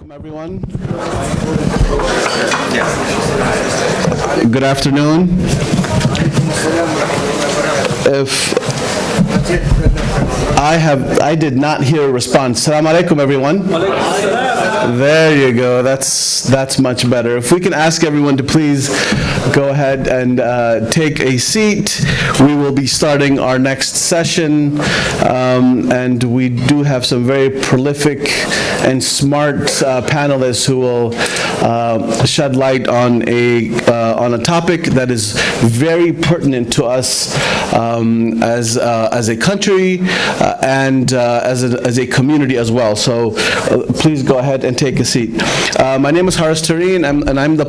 Welcome everyone. Good afternoon. If I did not hear a response. Assalamu alaikum everyone. There you go. That's much better. If we can ask everyone to please go ahead and take a seat. We will be starting our next session, and we do have some very prolific and smart panelists who will shed light on a topic that is very pertinent to us as a country and as a community as well. So please go ahead and take a seat. My name is Tarin, and I'm the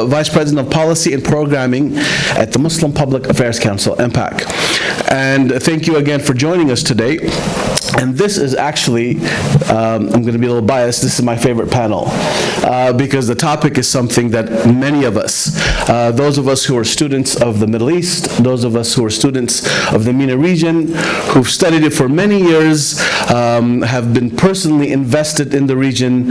Vice President of Policy and Programming at the Muslim Public Affairs Council, MPAC. And thank you again for joining us today. And this is actually, I'm going to be a little biased, this is my favorite panel because the topic is something that many of us, those of us who are students of the Middle East, those of us who are students of the MENA region, who've studied it for many years, have been personally invested in the region.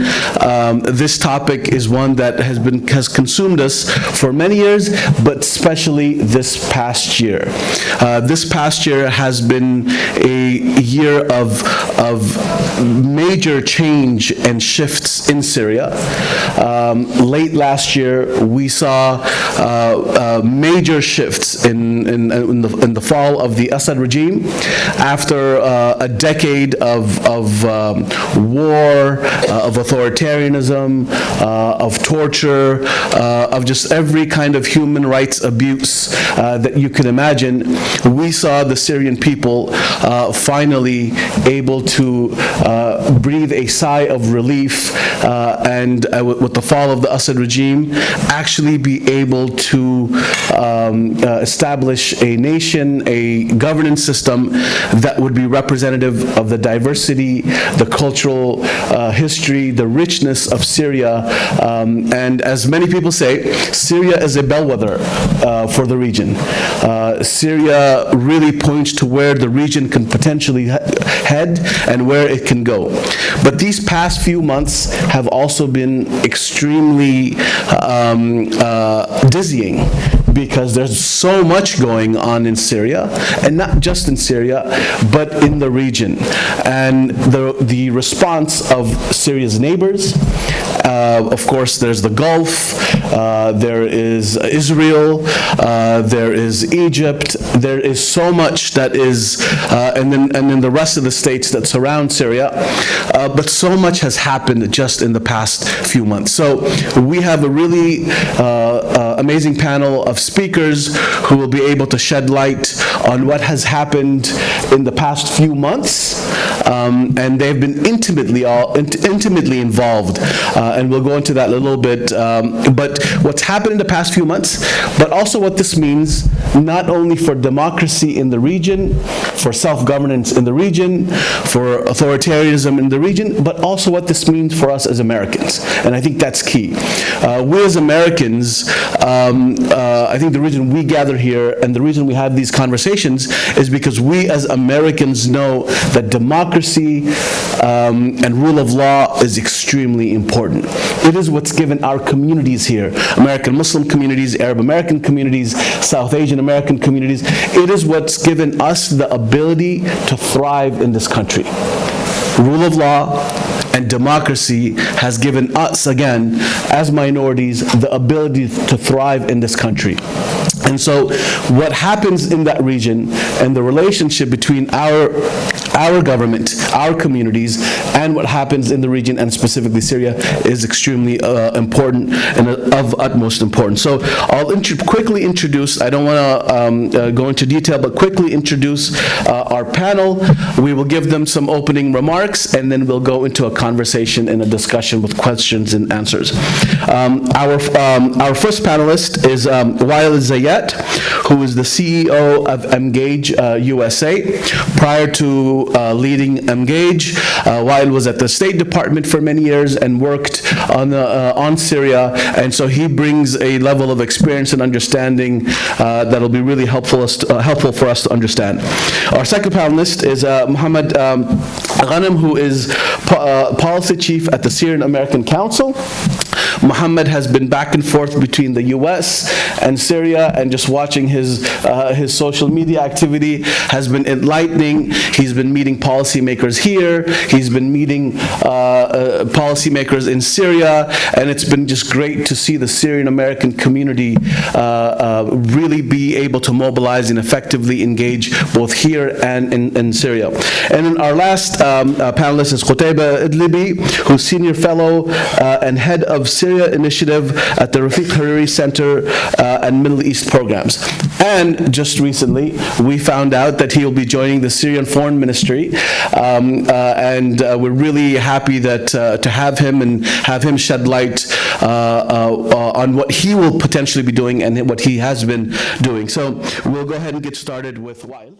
This topic is one that has consumed us for many years, but especially this past year. This past year has been a year of major change and shifts in Syria. Late last year, we saw major shifts in the fall of the Assad regime. After a decade of war, of authoritarianism, of torture, of just every kind of human rights abuse that you can imagine, we saw the Syrian people finally able to breathe a sigh of relief and with the fall of the Assad regime, actually be able to establish a nation, a governance system that would be representative of the diversity, the cultural history, the richness of Syria. And as many people say, Syria is a bellwether for the region. Syria really points to where the region can potentially head and where it can go. But these past few months have also been extremely dizzying, because there's so much going on in Syria, and not just in Syria, but in the region. And the response of Syria's neighbors, of course, there's the Gulf, there is Israel, there is Egypt, there is so much that is, and then the rest of the states that surround Syria, but so much has happened just in the past few months. So we have a really amazing panel of speakers who will be able to shed light on what has happened in the past few months, and they've been intimately involved, and we'll go into that a little bit, but what's happened in the past few months, but also what this means not only for democracy in the region, for self-governance in the region, for authoritarianism in the region, but also what this means for us as Americans. And I think that's key. We as Americans, I think the reason we gather here and the reason we have these conversations is because we as Americans know that democracy and rule of law is extremely important. It is what's given our communities here, American Muslim communities, Arab American communities, South Asian American communities, it is what's given us the ability to thrive in this country. Rule of law and democracy has given us, again, as minorities, the ability to thrive in this country. And so what happens in that region and the relationship between our government, our communities, and what happens in the region, and specifically Syria, is extremely important and of utmost importance. So I'll quickly introduce, I don't want to go into detail, but quickly introduce our panel. We will give them some opening remarks, and then we'll go into a conversation and a discussion with questions and answers. Our first panelist is Wael Zayed. Sadat, who is the CEO of Engage USA. Prior to leading Engage, Wael was at the State Department for many years and worked on Syria, and so he brings a level of experience and understanding that'll be really helpful for us to understand. Our second panelist is Mohammed Ghanem, who is Policy Chief at the Syrian American Council. Mohammed has been back and forth between the U.S. and Syria, and just watching his social media activity has been enlightening. He's been meeting policymakers here, he's been meeting policymakers in Syria, and it's been just great to see the Syrian American community really be able to mobilize and effectively engage both here and in Syria. And then our last panelist is Qutayba Idlibi, who's Senior Fellow and Head of Syria Initiative at the Rafiq Hariri Center and Middle East Programs. And just recently, we found out that he will be joining the Syrian Foreign Ministry, and we're really happy that to have him and have him shed light on what he will potentially be doing and what he has been doing. So we'll go ahead and get started with Wael.